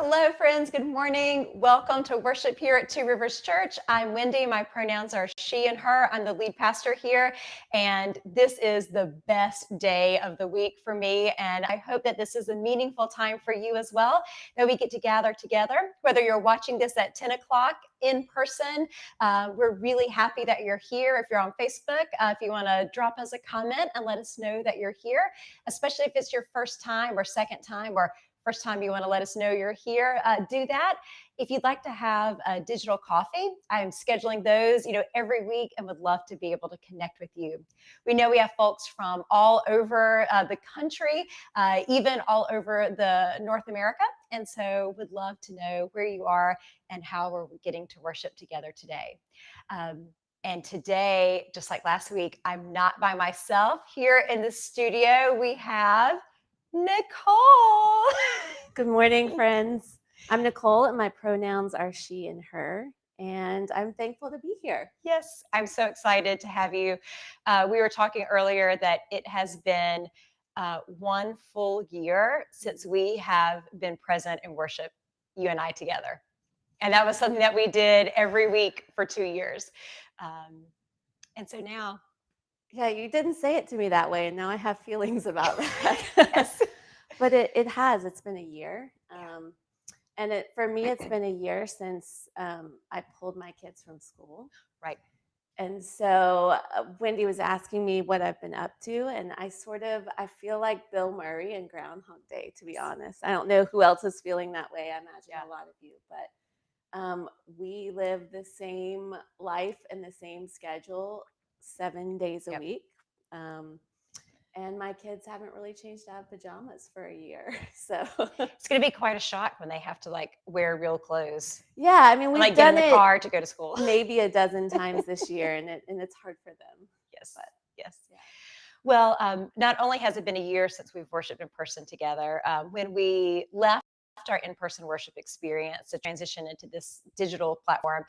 Hello, friends. Good morning. Welcome to worship here at Two Rivers Church. I'm Wendy. My pronouns are she and her. I'm the lead pastor here, and this is the best day of the week for me. And I hope that this is a meaningful time for you as well, that we get to gather together. Whether you're watching this at 10 o'clock in person, we're really happy that you're here. If you're on Facebook, if you want to drop us a comment and let us know that you're here, especially if it's your first time or second time or first time you want to let us know you're here, do that. If you'd like to have a digital coffee, I'm scheduling those, every week and would love to be able to connect with you. We know we have folks from all over the country, even all over the North America. And so would love to know where you are and how we're getting to worship together today. And today, just like last week, I'm not by myself. Here in the studio, we have Nicole. Good morning, friends. I'm Nicole, and my pronouns are she and her, and I'm thankful to be here. Yes, I'm so excited to have you. We were talking earlier that it has been one full year since we have been present in worship, you and I together. And that was something that we did every week for 2 years. And so now. Yeah, you didn't say it to me that way, and now I have feelings about that. Yes. But it's been a year. And for me, it's been a year since I pulled my kids from school. Right. And so Wendy was asking me what I've been up to, and I feel like Bill Murray in Groundhog Day, to be honest. I don't know who else is feeling that way. I imagine a lot of you, but we live the same life and the same schedule 7 days a week. And my kids haven't really changed out of pajamas for a year. So it's going to be quite a shock when they have to wear real clothes. Yeah, I mean, we've done get in the car to go to school maybe a dozen times this year, and it's hard for them. Yes, but yes. Yeah. Well, not only has it been a year since we've worshiped in person together, when we left our in-person worship experience to transition into this digital platform,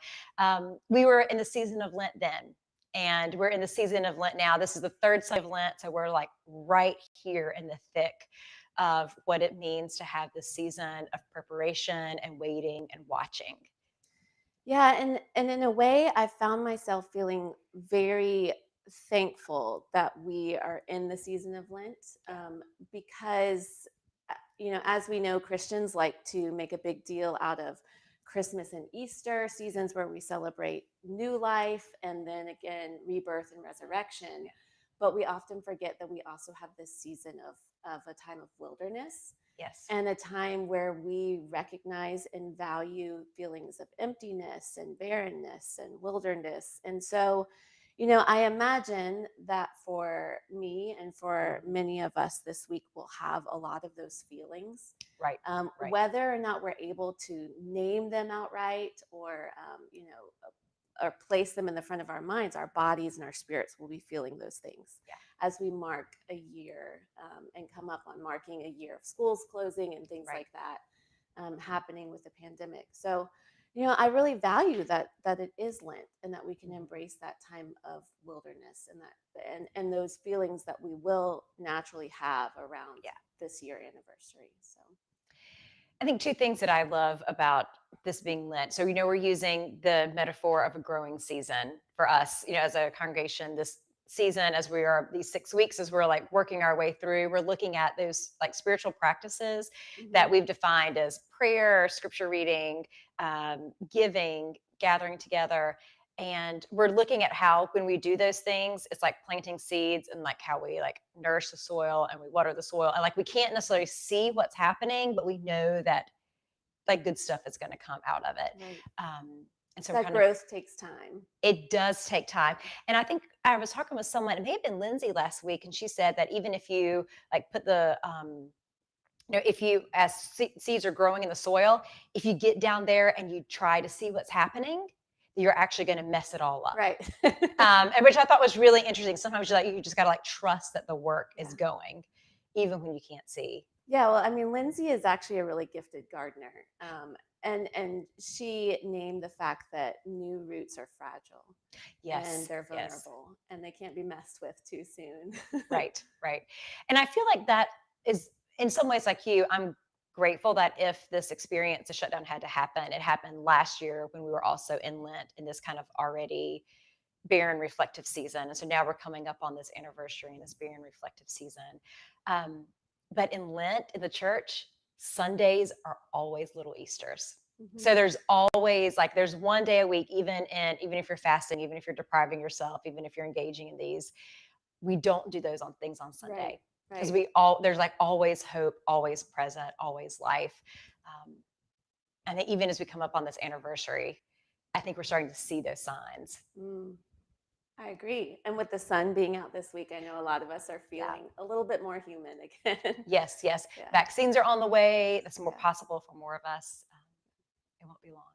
we were in the season of Lent then. And we're in the season of Lent now. This is the third Sunday of Lent, so we're right here in the thick of what it means to have this season of preparation and waiting and watching. Yeah, and in a way, I found myself feeling very thankful that we are in the season of Lent, because, as we know, Christians like to make a big deal out of Christmas and Easter, seasons where we celebrate new life and then again rebirth and resurrection. Yeah. But we often forget that we also have this season of a time of wilderness. Yes. And a time where we recognize and value feelings of emptiness and barrenness and wilderness. And so, I imagine that for me and for many of us this week, we'll have a lot of those feelings. Right. Whether or not we're able to name them outright or, or place them in the front of our minds, our bodies and our spirits will be feeling those things as we mark a year and come up on marking a year of schools closing and things like that happening with the pandemic. So, I really value that it is Lent and that we can embrace that time of wilderness and those feelings that we will naturally have around this year anniversary. So I think two things that I love about this being Lent. So, we're using the metaphor of a growing season for us, as a congregation, this season, as we are these 6 weeks, as we're working our way through, we're looking at those spiritual practices that we've defined as prayer, scripture reading, giving, gathering together. And we're looking at how when we do those things, it's like planting seeds and how we nourish the soil and we water the soil. And we can't necessarily see what's happening, but we know that good stuff is going to come out of it. Right. And so that growth takes time. It does take time. And I think I was talking with someone, it may have been Lindsay last week, and she said that even if you put the, if you, as seeds are growing in the soil, if you get down there and you try to see what's happening, you're actually going to mess it all up. Right. And which I thought was really interesting. Sometimes you just got to trust that the work is going, even when you can't see. Yeah, well, I mean, Lindsay is actually a really gifted gardener. And she named the fact that new roots are fragile. Yes. And they're vulnerable and they can't be messed with too soon. Right. And I feel like that is, in some ways, like you, I'm grateful that if this experience, the shutdown had to happen, it happened last year when we were also in Lent in this kind of already barren reflective season. And so now we're coming up on this anniversary in this barren reflective season. But in Lent in the church, Sundays are always little Easters. So there's always like there's one day a week, even if you're fasting, even if you're depriving yourself, even if you're engaging in these, we don't do those on things on Sunday because there's like always hope, always present, always life. And even as we come up on this anniversary, I think we're starting to see those signs. I agree. And with the sun being out this week, I know a lot of us are feeling a little bit more human again. Yes. Yeah. Vaccines are on the way. That's more possible for more of us. It won't be long.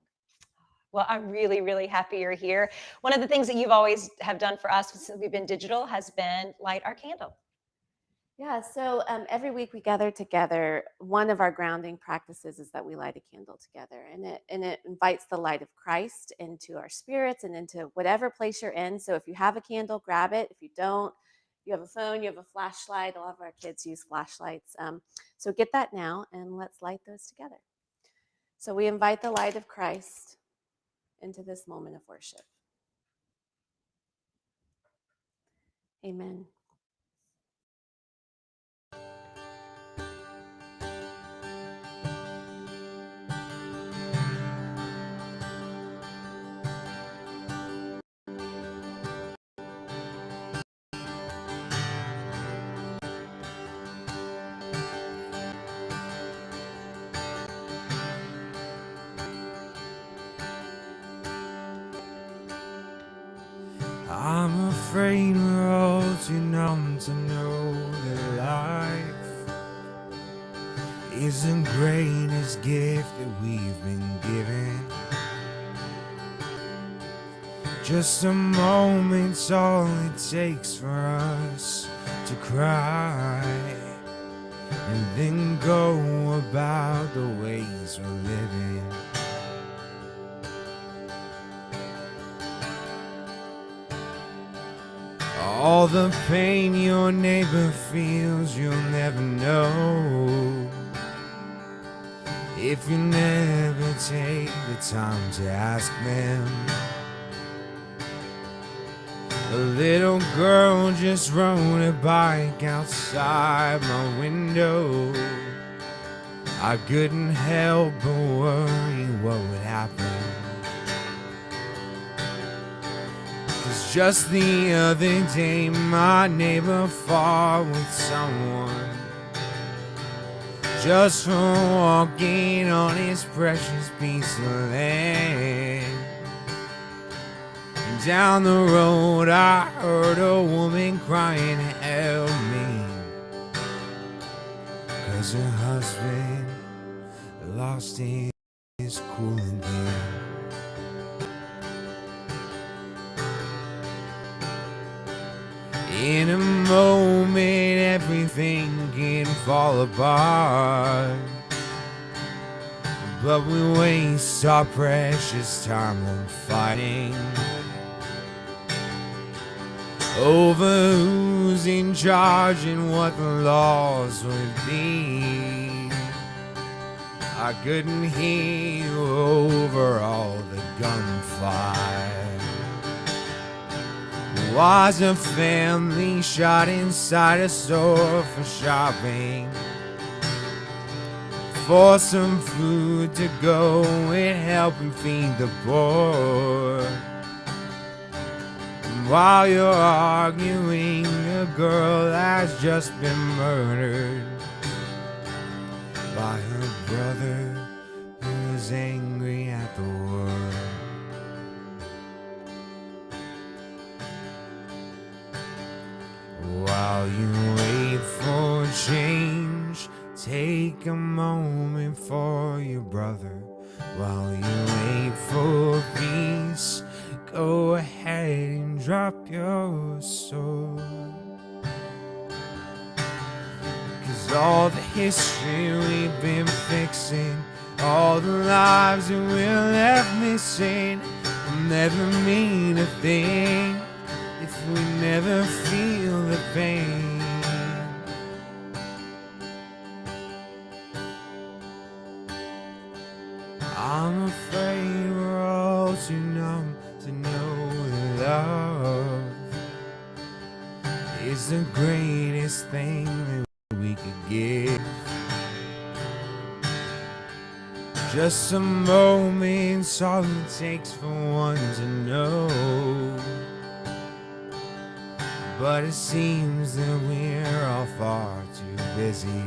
Well, I'm really, really happy you're here. One of the things that you've always have done for us since we've been digital has been light our candle. Yeah, so every week we gather together. One of our grounding practices is that we light a candle together, and it invites the light of Christ into our spirits and into whatever place you're in. So if you have a candle, grab it. If you don't, you have a phone, you have a flashlight. A lot of our kids use flashlights. So get that now, and let's light those together. So we invite the light of Christ into this moment of worship. Amen. I'm afraid we're all too numb to know that life is the greatest gift that we've been given. Just a moment's all it takes for us to cry and then go about the ways we're living. All the pain your neighbor feels, you'll never know if you never take the time to ask them. A little girl just rode a bike outside my window. I couldn't help but worry what would happen. Just the other day, my neighbor fought with someone just for walking on his precious piece of land. And down the road, I heard a woman crying, "Help me," 'cause her husband lost his cooling gear. In a moment, everything can fall apart, but we waste our precious time on fighting over who's in charge and what the laws would be. I couldn't hear over all the gunfire. Was a family shot inside a store for shopping, for some food to go and help and feed the poor. And while you're arguing, a girl has just been murdered by her brother who is angry at the world. While you wait for change, take a moment for your brother. While you wait for peace, go ahead and drop your sword. 'Cause all the history we've been fixing, all the lives that we're left missing, will never mean a thing if we never feel the pain. I'm afraid we're all too numb to know that love is the greatest thing that we could give. Just a moment's all it takes for one to know. But it seems that we're all far too busy,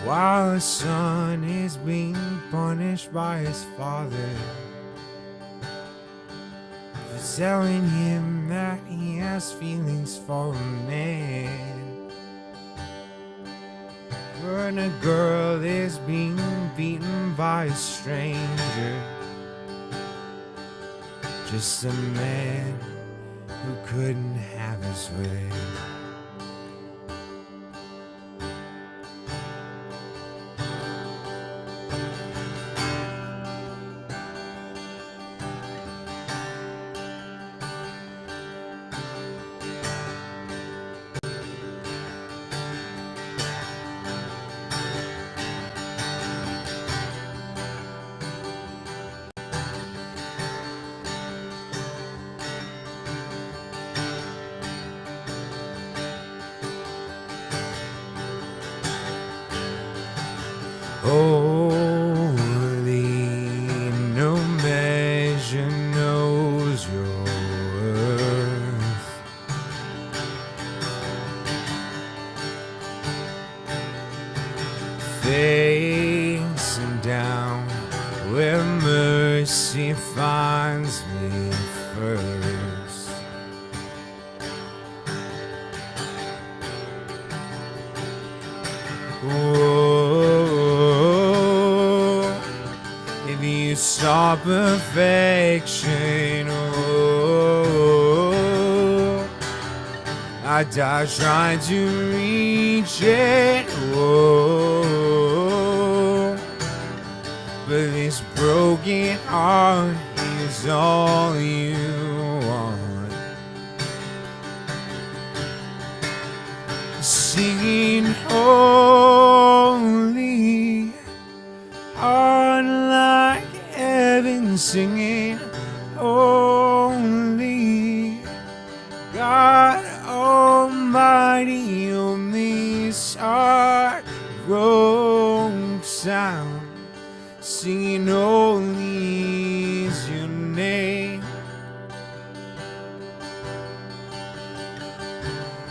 while the son is being punished by his father for telling him that he has feelings for a man. When a girl is being beaten by a stranger, just a man who couldn't have his way. Holy, no measure knows your worth. Facing down where mercy finds me first. You saw perfection, oh, I died trying to reach it, oh, but this broken heart is all you want. Singing holy, heart like heaven, singing holy, God Almighty, on this heart broke sound, singing holy is your name,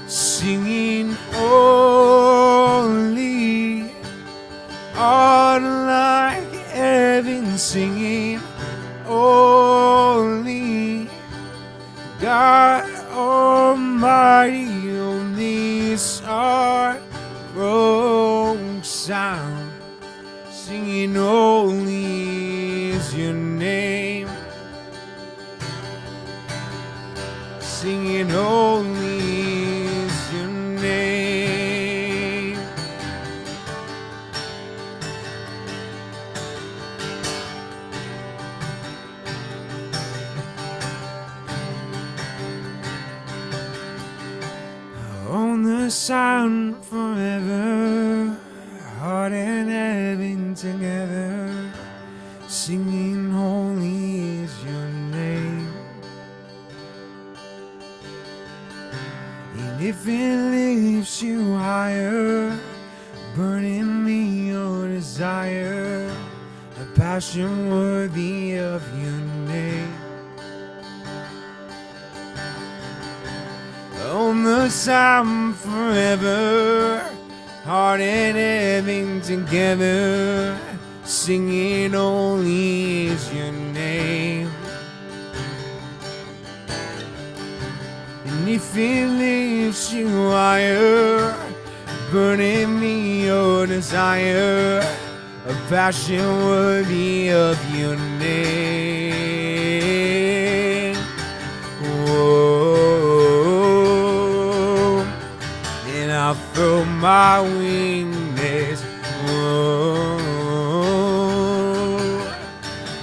singing holy, heart like heaven, singing holy, God Almighty, on this heart broke sound, singing holy is your name, singing holy is your name. On the sound forever, heart and heaven together, singing holy is your name. And if it lifts you higher, burning me your desire, a passion worthy of your name. On the sound forever, heart and heaven together, singing holy is your name. And if it lifts you higher, burning me your desire, a passion worthy of your name. Whoa, and I'll throw my wings, whoa,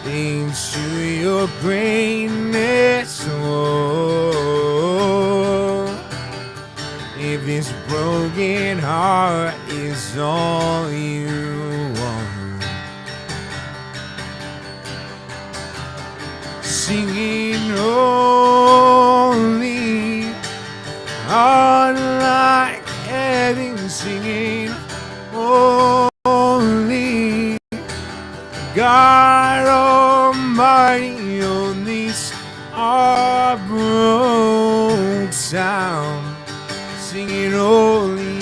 into your greatness, whoa. If this broken heart is all you want, singing holy, unlike heaven, singing holy, God Almighty. On this our broke sound, singing holy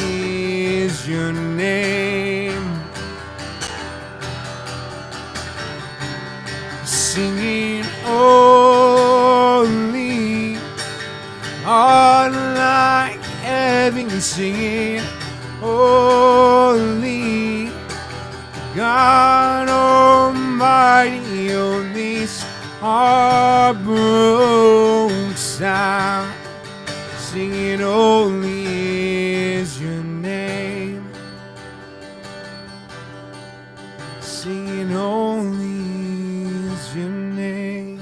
is your name, singing holy, unlike heaven, singing holy, God Almighty. On this our broke sound, singing holy is your name, singing holy is your name.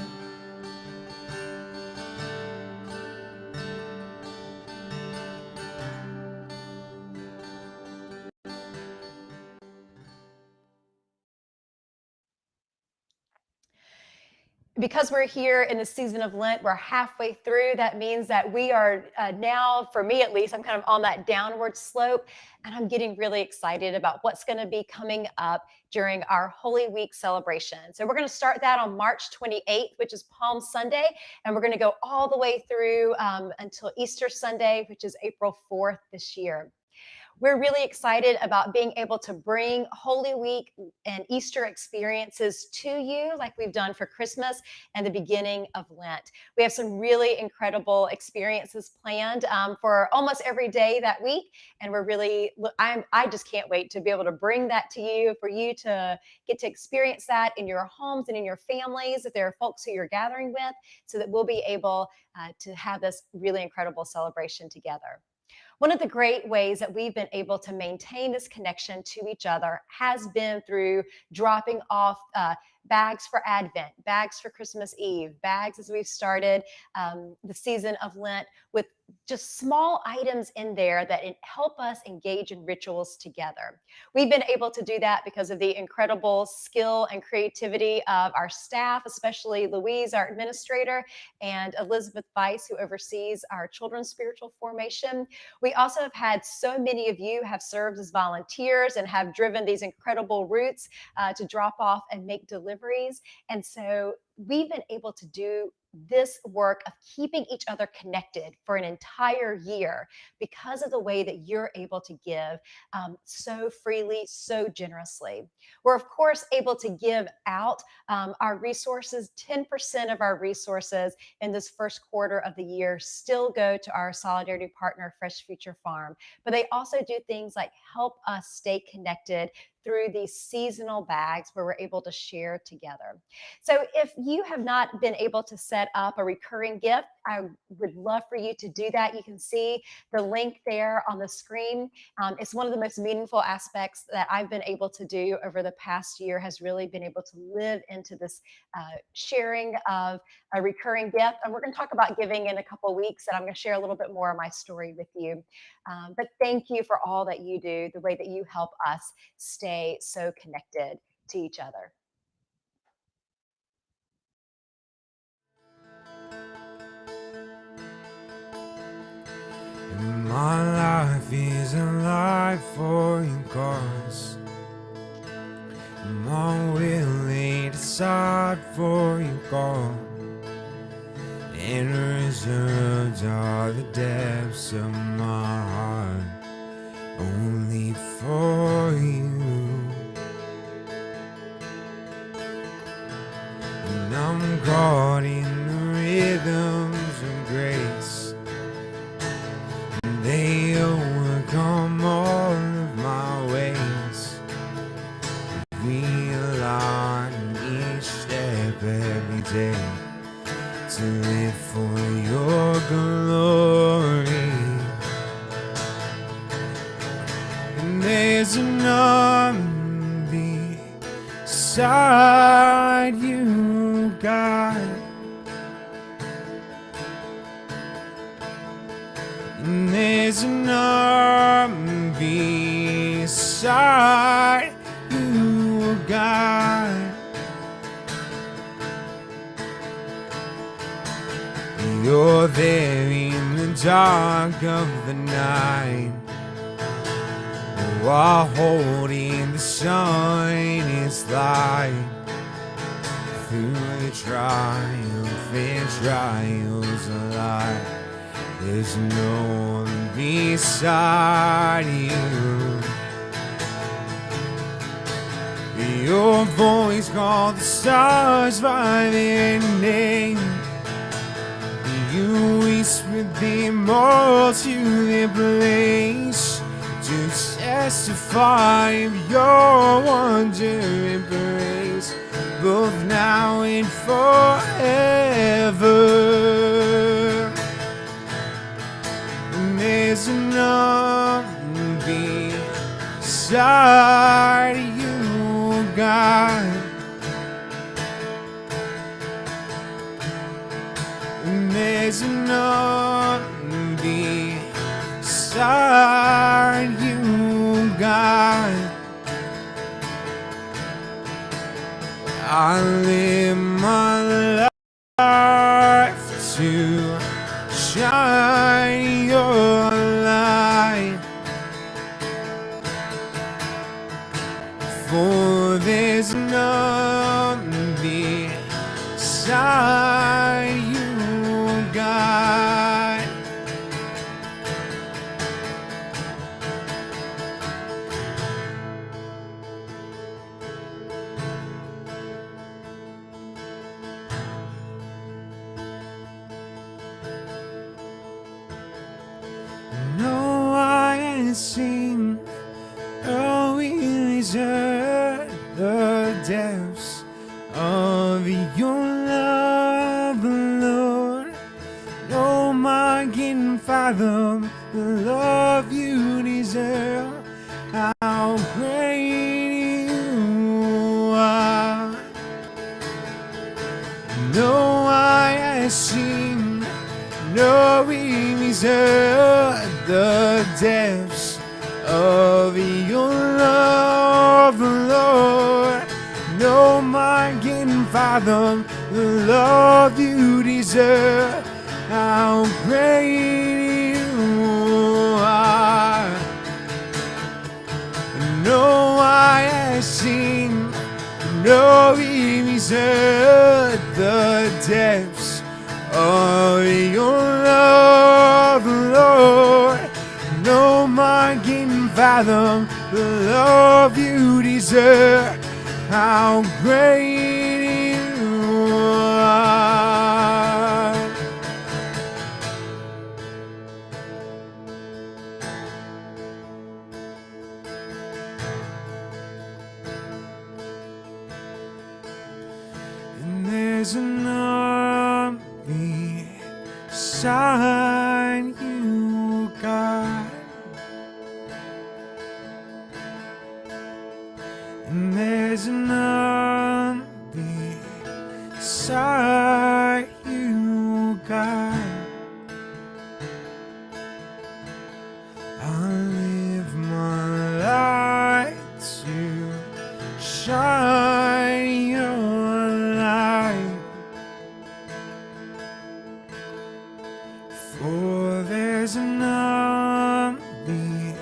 Because we're here in the season of Lent, we're halfway through. That means that we are now, for me at least, I'm kind of on that downward slope, and I'm getting really excited about what's going to be coming up during our Holy Week celebration. So we're going to start that on March 28th, which is Palm Sunday, and we're going to go all the way through until Easter Sunday, which is April 4th this year. We're really excited about being able to bring Holy Week and Easter experiences to you like we've done for Christmas and the beginning of Lent. We have some really incredible experiences planned for almost every day that week. And we're really, I just can't wait to be able to bring that to you, for you to get to experience that in your homes and in your families, if there are folks who you're gathering with, so that we'll be able to have this really incredible celebration together. One of the great ways that we've been able to maintain this connection to each other has been through dropping off bags for Advent, bags for Christmas Eve, bags as we've started the season of Lent, with just small items in there that help us engage in rituals together. We've been able to do that because of the incredible skill and creativity of our staff, especially Louise, our administrator, and Elizabeth Weiss, who oversees our children's spiritual formation. We also have had so many of you have served as volunteers and have driven these incredible routes to drop off and make deliveries. And so we've been able to do this work of keeping each other connected for an entire year because of the way that you're able to give so freely, so generously. We're, of course, able to give out our resources. 10% of our resources in this first quarter of the year still go to our solidarity partner, Fresh Future Farm. But they also do things like help us stay connected through these seasonal bags where we're able to share together. So if you have not been able to set up a recurring gift, I would love for you to do that. You can see the link there on the screen. It's one of the most meaningful aspects that I've been able to do over the past year, has really been able to live into this sharing of a recurring gift. And we're going to talk about giving in a couple of weeks, and I'm going to share a little bit more of my story with you. But thank you for all that you do, the way that you help us stay so connected to each other. My life is a life for your cause. My will laid aside for your call, and reserved all the depths of my heart only for you. And I'm caught in the rhythms of grace, and they overcome all of my ways. Realign each step every day to live for your glory. And there's none beside you, God. And there's none beside you, God. there in the dark of the night, while holding the sun in its light, through the triumph and trials of life, there's no one beside you. Your voice called the stars by their name. You whispered them all to their place, to testify of your wonder and praise, both now and forever. And there's none beside you, God. And there's none beside you, God. I live my life to shine your light, for there's none beside you, God. No, I ain't seen, oh, we deserve the depths of your love, Lord. No mind can fathom the love you deserve, how great you are. No eye has seen, no we deserve the depths of your love, Lord. No mind can fathom the love you deserve, how great you are. No eye has seen, no we deserve the depths of your love, Lord. No mind can fathom the love you deserve, how great you are. And there's an army beside you, God. And there's an army beside you, God. I live my life to shine your light, for there's an army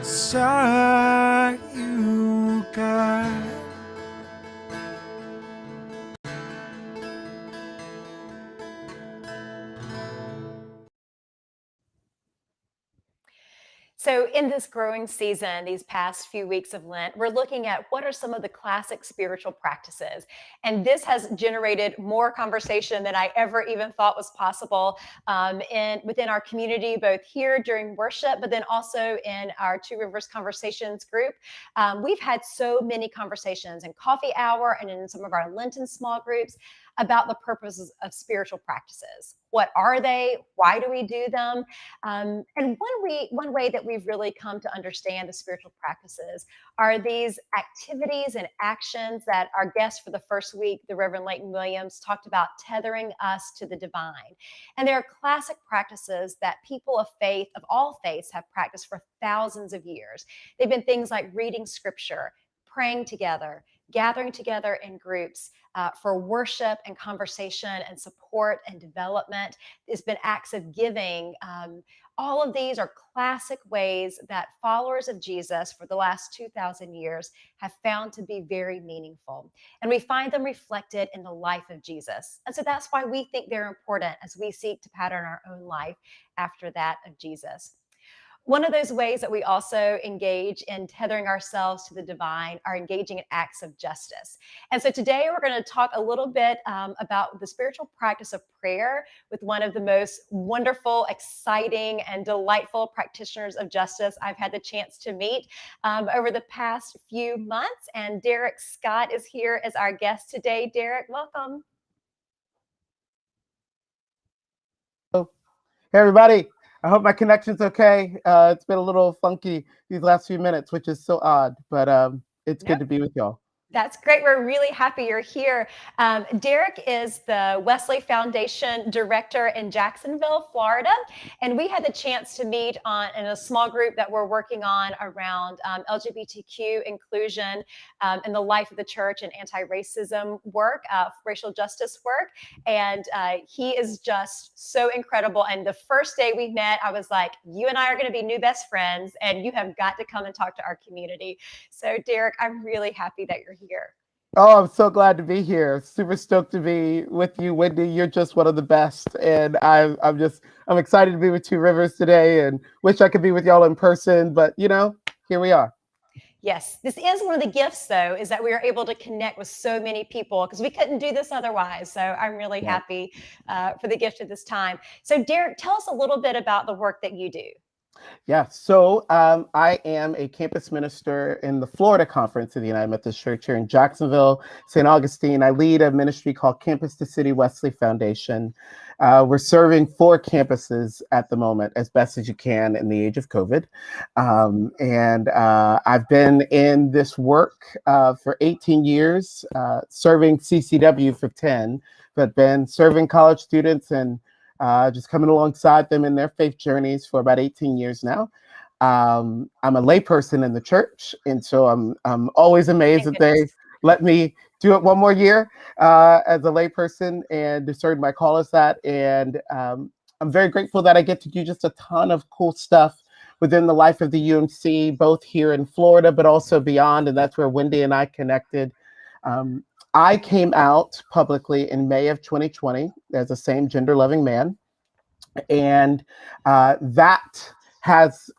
beside you, God. So, in this growing season, these past few weeks of Lent, we're looking at what are some of the classic spiritual practices. And this has generated more conversation than I ever even thought was possible within our community, both here during worship, but then also in our Two Rivers Conversations group. We've had so many conversations in coffee hour and in some of our Lenten small groups about the purposes of spiritual practices. What are they? Why do we do them? And one way that we've really come to understand the spiritual practices are these activities and actions that our guest for the first week, the Reverend Leighton Williams, talked about tethering us to the divine. And there are classic practices that people of faith, of all faiths, have practiced for thousands of years. They've been things like reading scripture, praying together, gathering together in groups for worship and conversation and support and development. It's been acts of giving. All of these are classic ways that followers of Jesus for the last 2,000 years have found to be very meaningful. And we find them reflected in the life of Jesus. And so that's why we think they're important as we seek to pattern our own life after that of Jesus. One of those ways that we also engage in tethering ourselves to the divine are engaging in acts of justice. And so today we're going to talk a little bit about the spiritual practice of prayer with one of the most wonderful, exciting, and delightful practitioners of justice I've had the chance to meet over the past few months. And Derek Scott is here as our guest today. Derek, welcome. Hey, everybody. I hope my connection's okay. It's been a little funky these last few minutes, which is so odd, but it's good to be with y'all. That's great. We're really happy you're here. Derek is the Wesley Foundation Director in Jacksonville, Florida. And we had the chance to meet in a small group that we're working on around LGBTQ inclusion in the life of the church and anti-racism work, racial justice work. And he is just so incredible. And the first day we met, I was like, you and I are going to be new best friends, and you have got to come and talk to our community. So Derek, I'm really happy that you're here. Oh, I'm so glad to be here. Super stoked to be with you, Wendy. You're just one of the best, and I'm excited to be with Two Rivers today, and wish I could be with y'all in person. But here we are. Yes, this is one of the gifts, though, is that we are able to connect with so many people because we couldn't do this otherwise. So I'm really happy for the gift of this time. So Derek, tell us a little bit about the work that you do. Yeah, so I am a campus minister in the Florida Conference of the United Methodist Church here in Jacksonville, St. Augustine. I lead a ministry called Campus to City Wesley Foundation. We're serving 4 campuses at the moment, as best as you can in the age of COVID. And I've been in this work for 18 years, serving CCW for 10, but been serving college students and just coming alongside them in their faith journeys for about 18 years now. I'm a layperson in the church, and so I'm always amazed that they let me do it one more year as a layperson and discern my call as that. And I'm very grateful that I get to do just a ton of cool stuff within the life of the UMC, both here in Florida, but also beyond. And that's where Wendy and I connected. I came out publicly in May of 2020 as a same gender loving man. And that has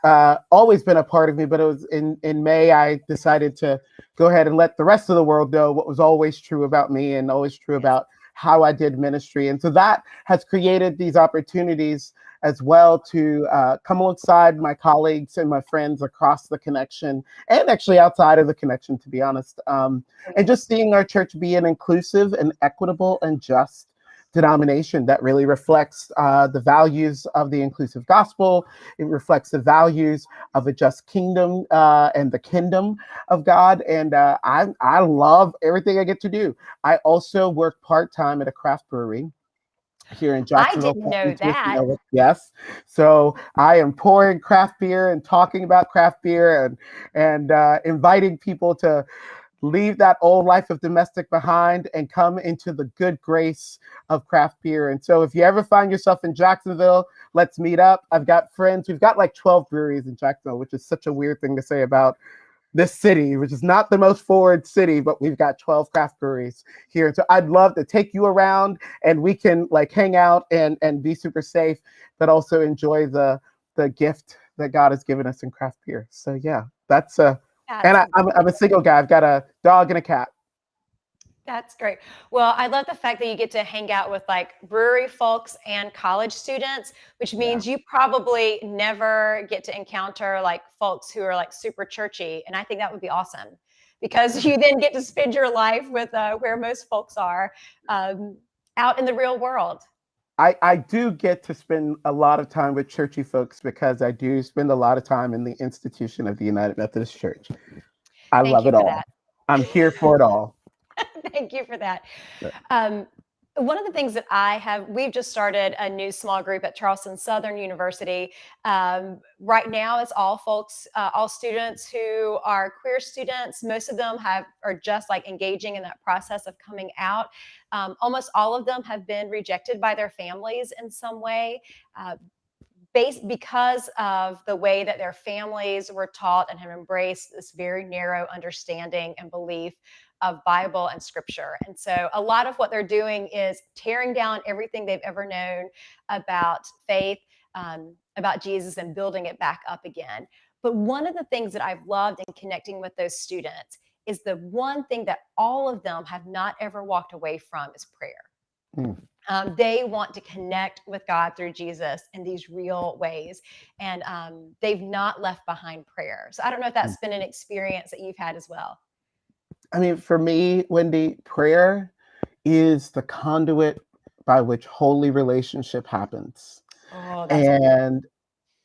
always been a part of me, but it was in May, I decided to go ahead and let the rest of the world know what was always true about me and always true about how I did ministry. And so that has created these opportunities as well to come alongside my colleagues and my friends across the connection and actually outside of the connection, to be honest. And just seeing our church be an inclusive and equitable and just denomination that really reflects the values of the inclusive gospel. It reflects the values of a just kingdom and the kingdom of God. And I love everything I get to do. I also work part-time at a craft brewery here in Jacksonville. I didn't know that. Yes. So I am pouring craft beer and talking about craft beer and inviting people to leave that old life of domestic behind and come into the good grace of craft beer. And so if you ever find yourself in Jacksonville, let's meet up. I've got friends. We've got like 12 breweries in Jacksonville, which is such a weird thing to say about this city, which is not the most forward city, but we've got 12 craft breweries here. And so I'd love to take you around and we can like hang out and be super safe, but also enjoy the gift that God has given us in craft beer. So yeah, that's and I'm a single guy. I've got a dog and a cat. That's great. Well, I love the fact that you get to hang out with like brewery folks and college students, which means you probably never get to encounter like folks who are like super churchy. And I think that would be awesome because you then get to spend your life with where most folks are out in the real world. I do get to spend a lot of time with churchy folks because I do spend a lot of time in the institution of the United Methodist Church. Thank love it all. I'm here for it all. Thank you for that. One of the things that we've just started a new small group at Charleston Southern University. Right now, it's all folks, all students who are queer students. Most of them are just like engaging in that process of coming out. Almost all of them have been rejected by their families in some way. Because of the way that their families were taught and have embraced this very narrow understanding and belief of Bible and scripture. And so a lot of what they're doing is tearing down everything they've ever known about faith, about Jesus, and building it back up again. But one of the things that I've loved in connecting with those students is the one thing that all of them have not ever walked away from is prayer. Mm. They want to connect with God through Jesus in these real ways. And they've not left behind prayer. So I don't know if that's been an experience that you've had as well. I mean, for me, Wendy, prayer is the conduit by which holy relationship happens. Oh, And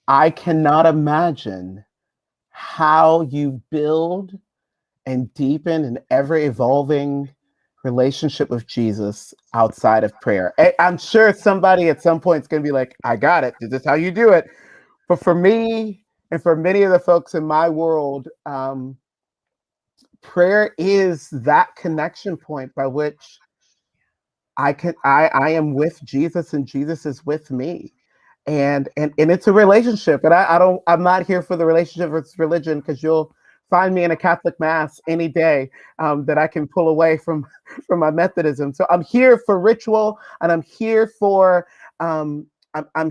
I cannot imagine how you build and deepen an ever evolving relationship with Jesus outside of prayer. I'm sure somebody at some point is going to be like, I got it. This is how you do it. But for me and for many of the folks in my world, prayer is that connection point by which I am with Jesus and Jesus is with me. And it's a relationship. And I'm not here for the relationship with religion, because you'll find me in a Catholic mass any day that I can pull away from my Methodism. So I'm here for ritual, and I'm here for I'm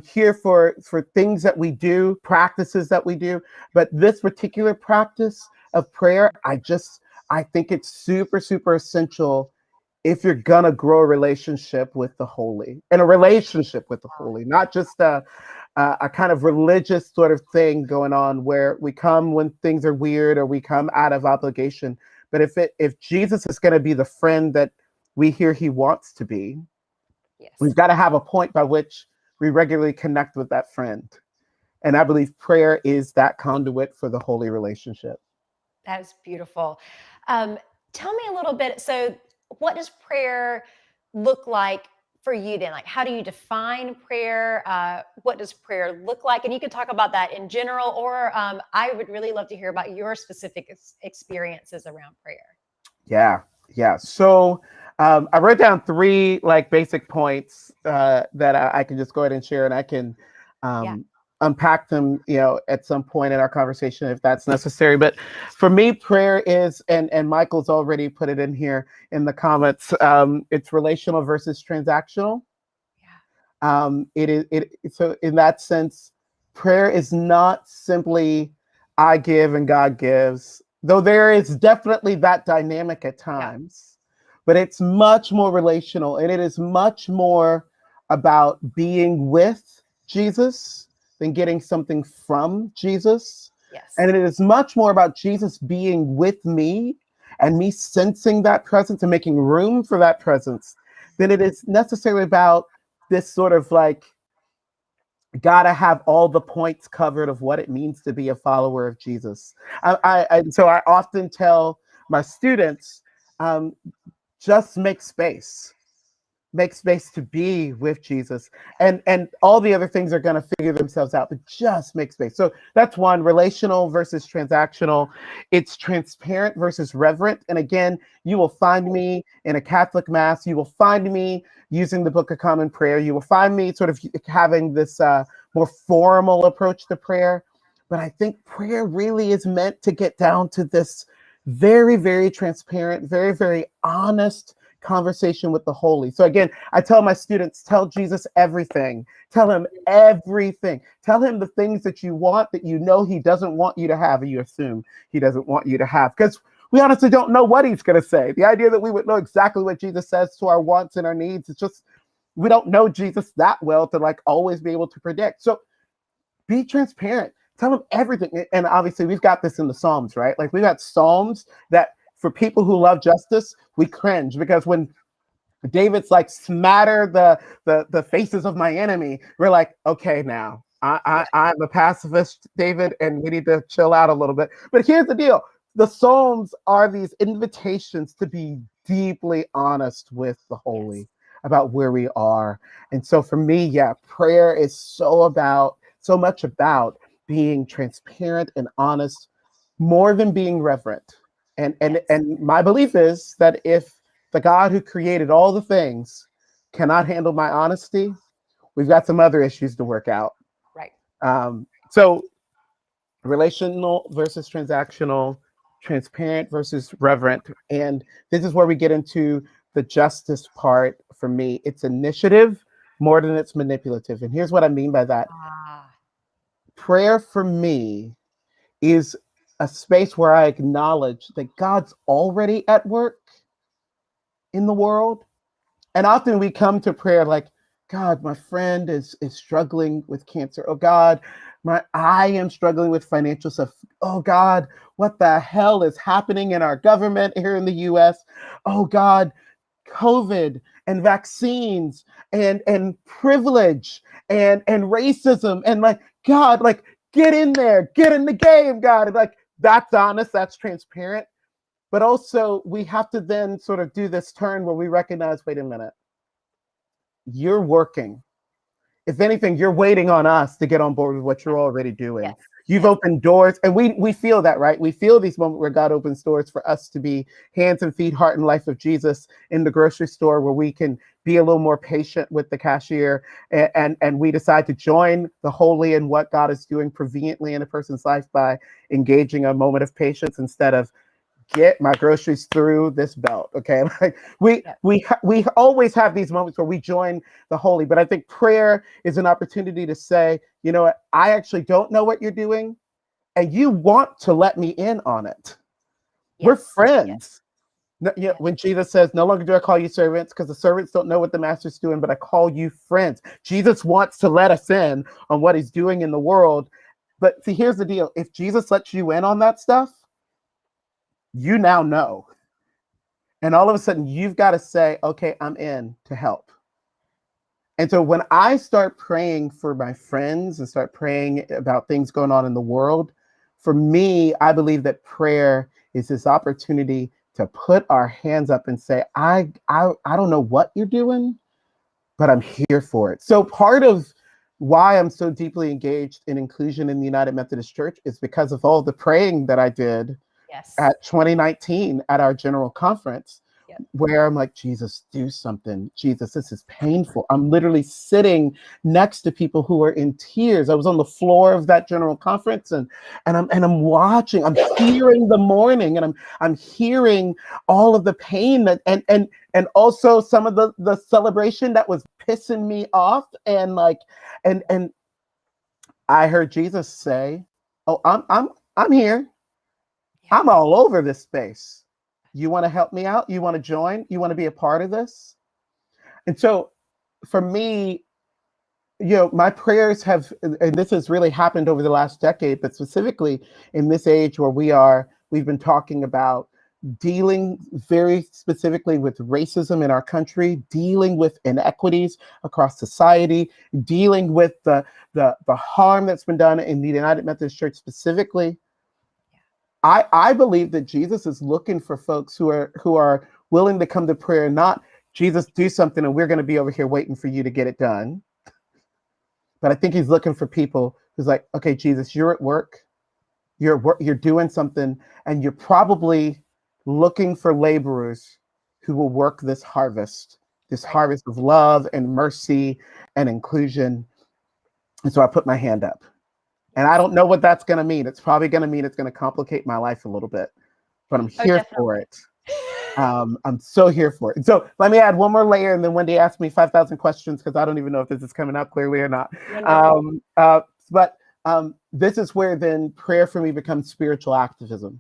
here for things that we do, practices that we do. But this particular practice of prayer, I think it's super, super essential if you're gonna grow a relationship with the holy, and a relationship with the holy, not just a kind of religious sort of thing going on where we come when things are weird or we come out of obligation. But if Jesus is going to be the friend that we hear he wants to be, yes, we've got to have a point by which we regularly connect with that friend. And I believe prayer is that conduit for the holy relationship. that is beautiful. Tell me a little bit. So, what does prayer look like for you then? Like, how do you define prayer? What does prayer look like? And you can talk about that in general, or I would really love to hear about your specific experiences around prayer. Yeah. So I wrote down 3 like basic points that I can just go ahead and share, and I can unpack them, at some point in our conversation if that's necessary. But for me, prayer is, and Michael's already put it in here in the comments, it's relational versus transactional. So in that sense, prayer is not simply I give and God gives, though there is definitely that dynamic at times, but it's much more relational, and it is much more about being with Jesus than getting something from Jesus. Yes. And it is much more about Jesus being with me and me sensing that presence and making room for that presence than it is necessarily about this sort of like, gotta have all the points covered of what it means to be a follower of Jesus. So I often tell my students, just make space to be with Jesus, and all the other things are going to figure themselves out, but just make space. So that's one. Relational versus transactional. It's transparent versus reverent. And again, you will find me in a Catholic mass. You will find me using the Book of Common Prayer. You will find me sort of having this more formal approach to prayer. But I think prayer really is meant to get down to this very, very transparent, very, very honest conversation with the holy. So again, I tell my students, tell Jesus everything. Tell him everything. Tell him the things that you want, that you know he doesn't want you to have, and you assume he doesn't want you to have, because we honestly don't know what he's going to say. The idea that we would know exactly what Jesus says to our wants and our needs, it's just, we don't know Jesus that well to like always be able to predict. So be transparent. Tell him everything. And obviously we've got this in the Psalms, right? Like we've got Psalms that for people who love justice, we cringe, because when David's like, smatter the faces of my enemy, we're like, okay, now I'm a pacifist, David, and we need to chill out a little bit. But here's the deal. The Psalms are these invitations to be deeply honest with the holy. about where we are. And so for me, yeah, prayer is so much about being transparent and honest, more than being reverent. And my belief is that if the God who created all the things cannot handle my honesty, we've got some other issues to work out. Right. So relational versus transactional, transparent versus reverent. And this is where we get into the justice part for me. It's initiative more than it's manipulative. And here's what I mean by that. Prayer for me is a space where I acknowledge that God's already at work in the world. And often we come to prayer like, God, my friend is struggling with cancer. Oh God, I am struggling with financial stuff. Oh God, what the hell is happening in our government here in the US? Oh God, COVID and vaccines and privilege and racism and like, God, like get in there, get in the game, God. And like that's honest, that's transparent. But also we have to then sort of do this turn where we recognize, wait a minute, you're working. If anything, you're waiting on us to get on board with what you're already doing. Yes. You've opened doors, and we feel that, right? We feel these moments where God opens doors for us to be hands and feet, heart and life of Jesus in the grocery store, where we can be a little more patient with the cashier, and we decide to join the holy in what God is doing prevenient in a person's life by engaging a moment of patience instead of get my groceries through this belt. Okay. Like we always have these moments where we join the holy, but I think prayer is an opportunity to say, you know what, I actually don't know what you're doing, and you want to let me in on it. Yes. We're friends. Yes. No, when Jesus says, no longer do I call you servants, because the servants don't know what the master's doing, but I call you friends. Jesus wants to let us in on what he's doing in the world. But see, here's the deal. If Jesus lets you in on that stuff, you now know. And all of a sudden you've got to say, okay, I'm in to help. And so when I start praying for my friends and start praying about things going on in the world, for me, I believe that prayer is this opportunity to put our hands up and say, I don't know what you're doing, but I'm here for it. So part of why I'm so deeply engaged in inclusion in the United Methodist Church is because of all the praying that I did at 2019 at our general conference, where I'm like, Jesus, do something. Jesus, this is painful. I'm literally sitting next to people who are in tears. I was on the floor of that general conference and I'm watching, I'm hearing the mourning, and I'm hearing all of the pain that and also some of the celebration that was pissing me off. And like, and I heard Jesus say, oh, I'm here. I'm all over this space. You want to help me out? You want to join? You want to be a part of this? And so for me, you know, my prayers have, and this has really happened over the last decade, but specifically in this age where we've been talking about dealing very specifically with racism in our country, dealing with inequities across society, dealing with the harm that's been done in the United Methodist Church specifically. I believe that Jesus is looking for folks who are willing to come to prayer, not Jesus, do something and we're going to be over here waiting for you to get it done. But I think he's looking for people who's like, okay, Jesus, you're at work, you're doing something, and you're probably looking for laborers who will work this harvest of love and mercy and inclusion. And so I put my hand up. And I don't know what that's going to mean. It's probably going to mean it's going to complicate my life a little bit, but I'm here for it. I'm so here for it. So let me add one more layer, and then Wendy asked me 5,000 questions because I don't even know if this is coming out clearly or not. But this is where then prayer for me becomes spiritual activism.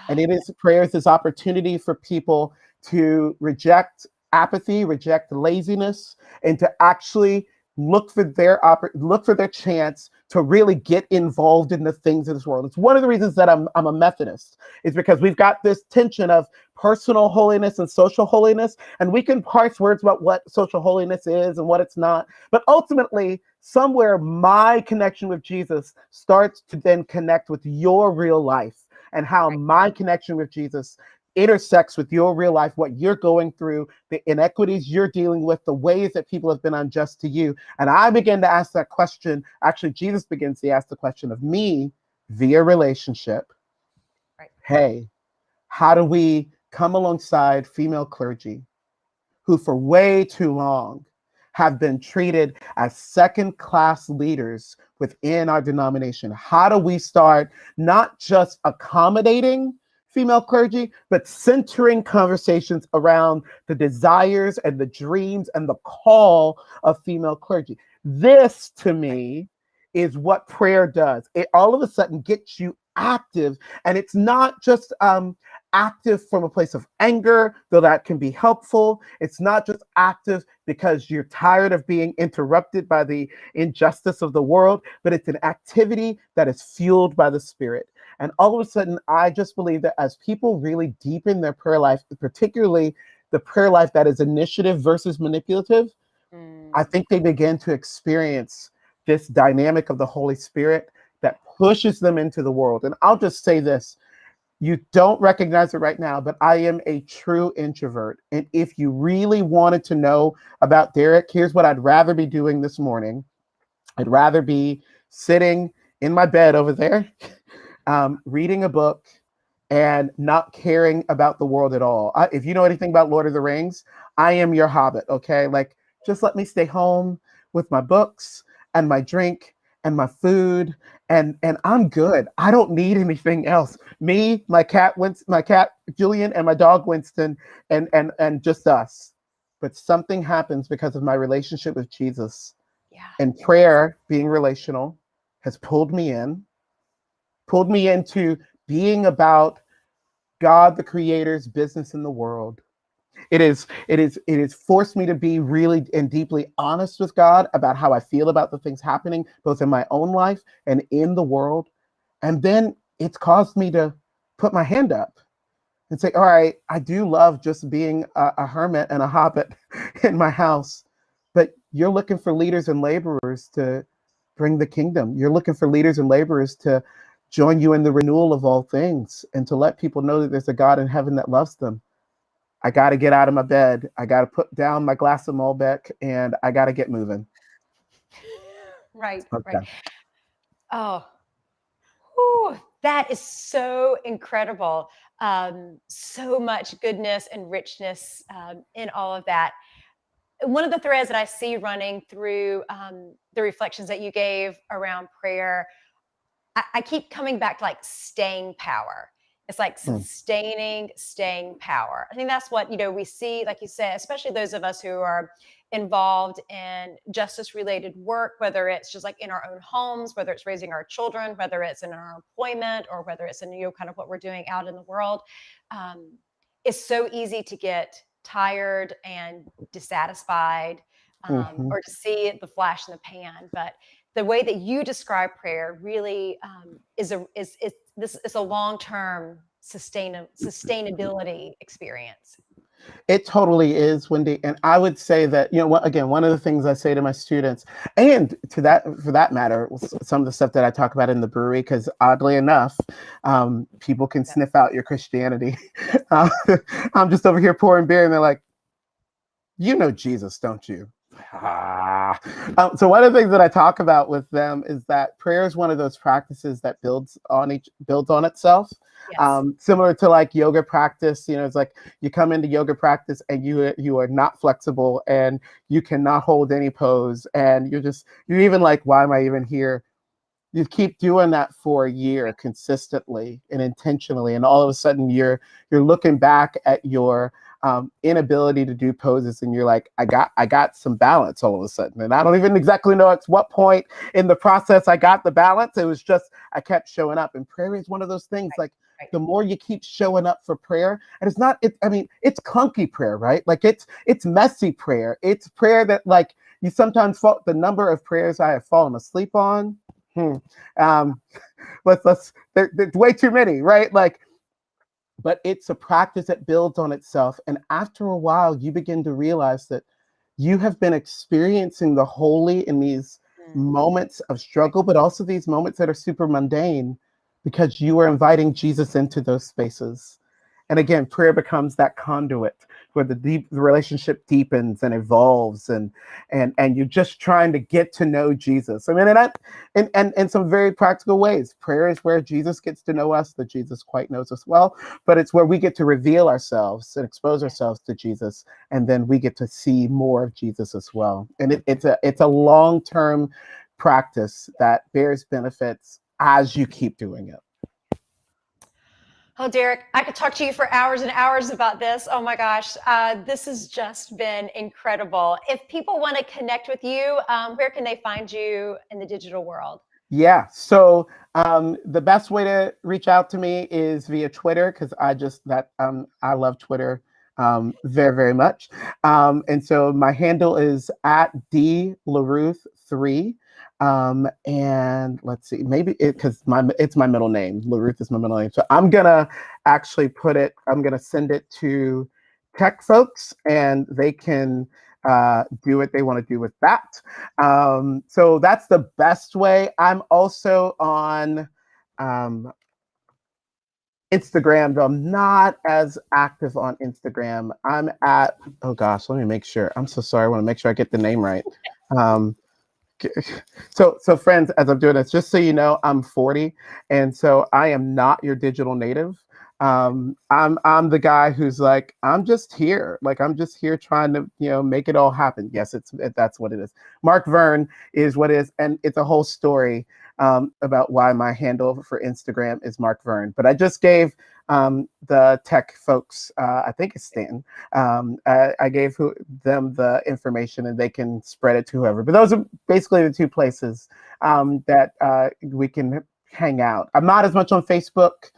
And prayer is this opportunity for people to reject apathy, reject laziness, and to actually look for their chance to really get involved in the things of this world. It's one of the reasons that I'm a Methodist, is because we've got this tension of personal holiness and social holiness, and we can parse words about what social holiness is and what it's not. But ultimately, somewhere my connection with Jesus starts to then connect with your real life, and how my connection with Jesus intersects with your real life, what you're going through, the inequities you're dealing with, the ways that people have been unjust to you. And I begin to ask that question. Actually, Jesus begins to ask the question of me via relationship. Right. Hey, how do we come alongside female clergy who for way too long have been treated as second-class leaders within our denomination? How do we start not just accommodating female clergy, but centering conversations around the desires and the dreams and the call of female clergy? This, to me, is what prayer does. It all of a sudden gets you active, and it's not just active from a place of anger, though that can be helpful. It's not just active because you're tired of being interrupted by the injustice of the world, but it's an activity that is fueled by the Spirit. And all of a sudden, I just believe that as people really deepen their prayer life, particularly the prayer life that is initiative versus manipulative, I think they begin to experience this dynamic of the Holy Spirit that pushes them into the world. And I'll just say this. You don't recognize it right now, but I am a true introvert. And if you really wanted to know about Derek, here's what I'd rather be doing this morning. I'd rather be sitting in my bed over there, reading a book and not caring about the world at all. If you know anything about Lord of the Rings, I am your hobbit, okay? Like, just let me stay home with my books and my drink and my food, and I'm good. I don't need anything else. Me, my cat Julian, and my dog Winston, and just us. But something happens because of my relationship with Jesus. Yeah. And prayer, being relational, has pulled me into being about God, the Creator's business in the world. It is forced me to be really and deeply honest with God about how I feel about the things happening, both in my own life and in the world. And then it's caused me to put my hand up and say, all right, I do love just being a hermit and a hobbit in my house, but you're looking for leaders and laborers to bring the kingdom. You're looking for leaders and laborers to join you in the renewal of all things and to let people know that there's a God in heaven that loves them. I got to get out of my bed. I got to put down my glass of Malbec and I got to get moving. Right, Okay. right. Oh, whew, that is so incredible. So much goodness and richness in all of that. One of the threads that I see running through the reflections that you gave around prayer, I keep coming back to like staying power. It's like staying power. I think that's what, we see, like you said, especially those of us who are involved in justice related work, whether it's just like in our own homes, whether it's raising our children, whether it's in our employment, or whether it's in, kind of what we're doing out in the world. It's so easy to get tired and dissatisfied, or to see the flash in the pan. But the way that you describe prayer really is a long-term sustainability experience. It totally is, Wendy. And I would say that, again, one of the things I say to my students, and for that matter, some of the stuff that I talk about in the brewery, because oddly enough, people can sniff out your Christianity. I'm just over here pouring beer and they're like, you know Jesus, don't you? So one of the things that I talk about with them is that prayer is one of those practices that builds on itself. Yes. Similar to like yoga practice, it's like you come into yoga practice and you are not flexible and you cannot hold any pose and you're even like, why am I even here? You keep doing that for a year consistently and intentionally, and all of a sudden you're looking back at your inability to do poses, and you're like, I got some balance all of a sudden, and I don't even exactly know at what point in the process I got the balance. It was just I kept showing up, and prayer is one of those things. Like the more you keep showing up for prayer, and it's clunky prayer, right? Like it's messy prayer. It's prayer that like you sometimes the number of prayers I have fallen asleep on. There's way too many, right? Like, but it's a practice that builds on itself. And after a while, you begin to realize that you have been experiencing the holy in these moments of struggle, but also these moments that are super mundane because you are inviting Jesus into those spaces. And again, prayer becomes that conduit where the relationship deepens and evolves, and you're just trying to get to know Jesus. I mean, and in some very practical ways, prayer is where Jesus gets to know us, that Jesus quite knows us well, but it's where we get to reveal ourselves and expose ourselves to Jesus, and then we get to see more of Jesus as well. And it's a long-term practice that bears benefits as you keep doing it. Oh, Derek, I could talk to you for hours and hours about this. Oh my gosh, this has just been incredible. If people want to connect with you, where can they find you in the digital world? Yeah, so the best way to reach out to me is via Twitter, because I love Twitter very, very much. And so my handle is at dlaruth3. And let's see, maybe because it's my middle name. LaRuth is my middle name. So I'm gonna send it to tech folks, and they can do what they want to do with that. So that's the best way. I'm also on Instagram, though I'm not as active on Instagram. I'm at, oh gosh, let me make sure. I'm so sorry. I want to make sure I get the name right. So friends, as I'm doing this, just so you know, I'm 40, and so I am not your digital native. I'm the guy who's like, I'm just here trying to make it all happen. Yes, that's what it is. Mark Vern is what it is, and it's a whole story about why my handle for Instagram is Mark Vern. But I just gave the tech folks, I think it's Stanton, I gave them the information, and they can spread it to whoever. But those are basically the two places that we can hang out. I'm not as much on Facebook.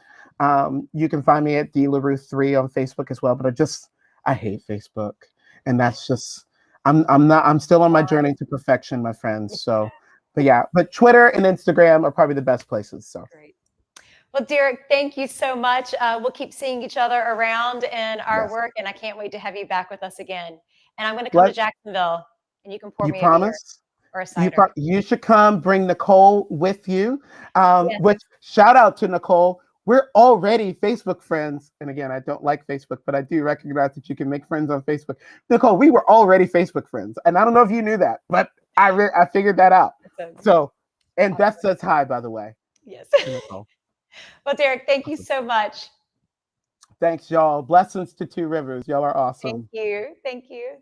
You can find me at dlaruth3 on Facebook as well. But I hate Facebook, and that's just I'm still on my journey to perfection, my friends. So, but Twitter and Instagram are probably the best places. So great. Well, Derek, thank you so much. We'll keep seeing each other around in our work, and I can't wait to have you back with us again. And I'm going to come to Jacksonville, and you can pour me a beer or a cider. You should come. Bring Nicole with you. Which, shout out to Nicole. We're already Facebook friends. And again, I don't like Facebook, but I do recognize that you can make friends on Facebook. Nicole, we were already Facebook friends. And I don't know if you knew that, but I figured that out. So, and Beth says hi, by the way. Yes. Well, Derek, thank you so much. Thanks, y'all. Blessings to Two Rivers. Y'all are awesome. Thank you. Thank you.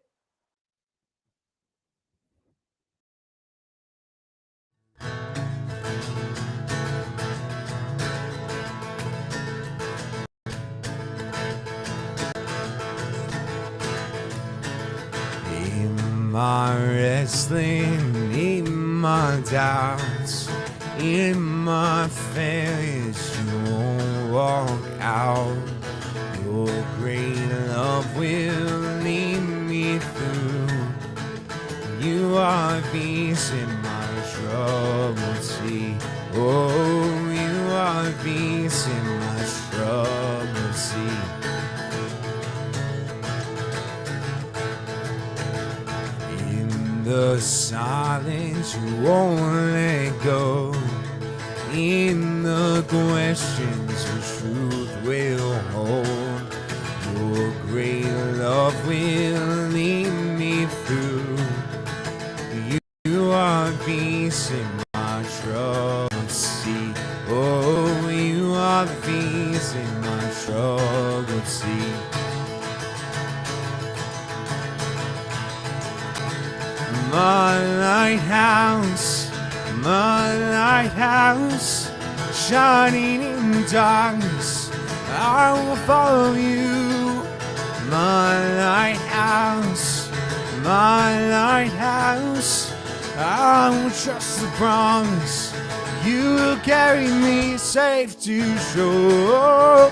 In my wrestling, in my doubts, in my failures, you won't walk out. Your great love will lead me through. You are peace in my troubled sea. Oh, you are peace in my troubled sea. In the silence, you won't let go. In the questions, your truth will hold. Your great love will lead me through. You are peace in my troubled sea. Oh, you are peace in my troubled sea. My lighthouse, shining in darkness, I will follow you. My lighthouse, I will trust the promise. You will carry me safe to shore,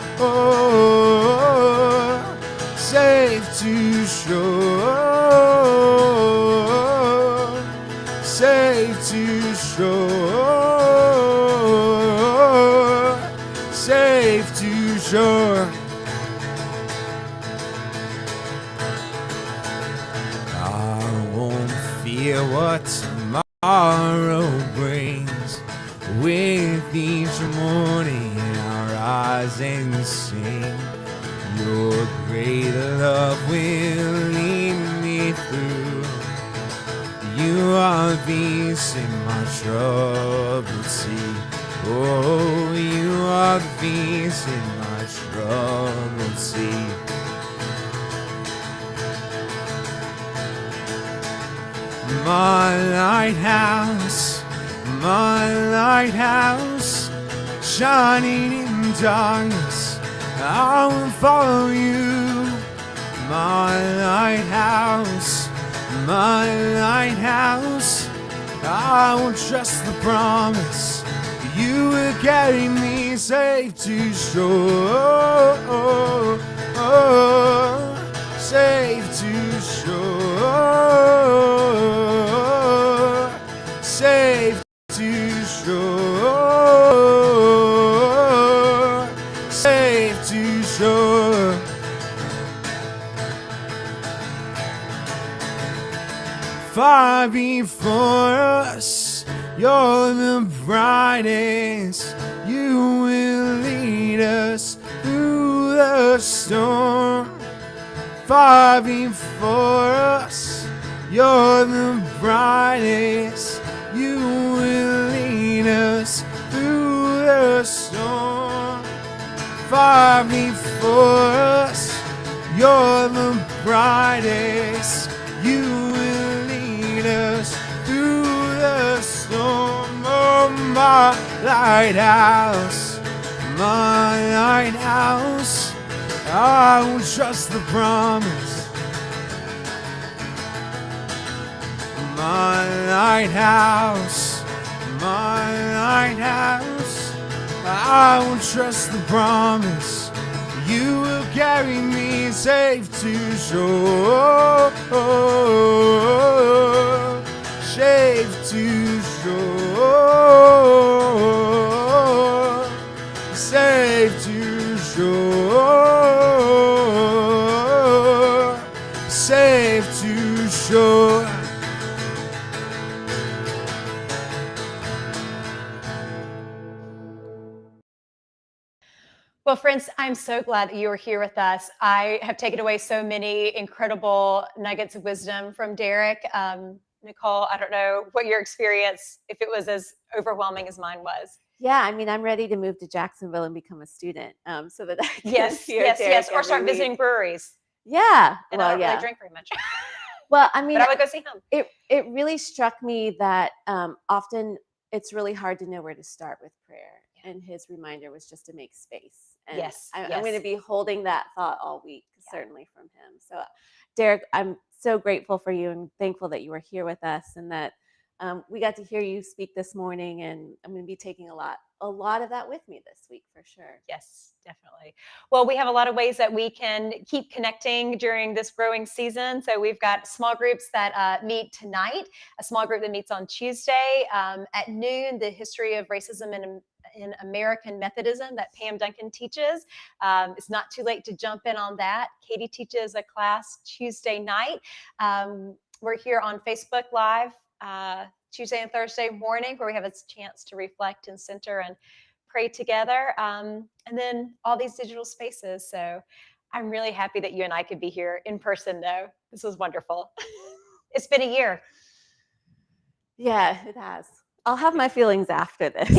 safe to shore, safe to shore, safe to shore. I won't fear what tomorrow brings. With each morning I rise and sing. Your great love will lead me through. You are peace in my troubled sea. Oh, you are peace in my troubled sea. My lighthouse, shining in darkness, I will follow you. My lighthouse, I will trust the promise. You will carry me safe to shore, safe to shore, safe to shore, safe to shore. Far before us, you're the brightest. You will lead us through the storm. Far before us, you're the brightest. You will lead us through the storm. Far before us, you're the brightest. You will lead us through the storm. Oh, my lighthouse, I will trust the promise. My lighthouse, I will trust the promise. You will carry me safe to shore, safe to shore, safe to shore, safe to shore. Well, friends, I'm so glad that you are here with us. I have taken away so many incredible nuggets of wisdom from Derek. Nicole, I don't know what your experience, if it was as overwhelming as mine was. Yeah, I mean, I'm ready to move to Jacksonville and become a student, so that I can Yes, hear yes, Derek yes. Or start every week. visiting breweries. Yeah, And I don't really drink very much. Well, I mean, but I would go see him. It really struck me that often it's really hard to know where to start with prayer, and his reminder was just to make space. And Yes, I'm yes. going to be holding that thought all week, certainly from him. So, Derek, I'm so grateful for you and thankful that you were here with us, and that we got to hear you speak this morning. And I'm going to be taking a lot of that with me this week for sure. Yes, definitely. Well, we have a lot of ways that we can keep connecting during this growing season. So we've got small groups that meet tonight, a small group that meets on Tuesday at noon, the history of racism in American Methodism that Pam Duncan teaches. It's not too late to jump in on that. Katie teaches a class Tuesday night. We're here on Facebook Live Tuesday and Thursday morning, where we have a chance to reflect and center and pray together. And then all these digital spaces. So I'm really happy that you and I could be here in person, though. This was wonderful. It's been a year. Yeah, it has. I'll have my feelings after this.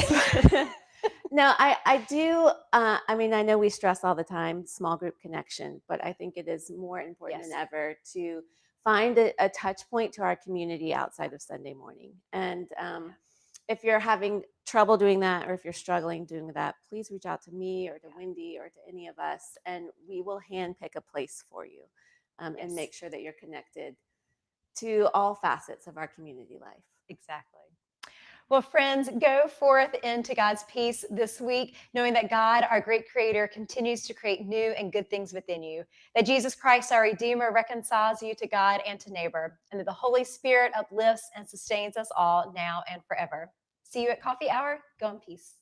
No, I do. I mean, I know we stress all the time small group connection, but I think it is more important than ever to find a touch point to our community outside of Sunday morning. And if you're having trouble doing that, or if you're struggling doing that, please reach out to me or to Wendy or to any of us, and we will handpick a place for you and make sure that you're connected to all facets of our community life. Exactly. Well, friends, go forth into God's peace this week, knowing that God, our great creator, continues to create new and good things within you, that Jesus Christ, our Redeemer, reconciles you to God and to neighbor, and that the Holy Spirit uplifts and sustains us all now and forever. See you at coffee hour. Go in peace.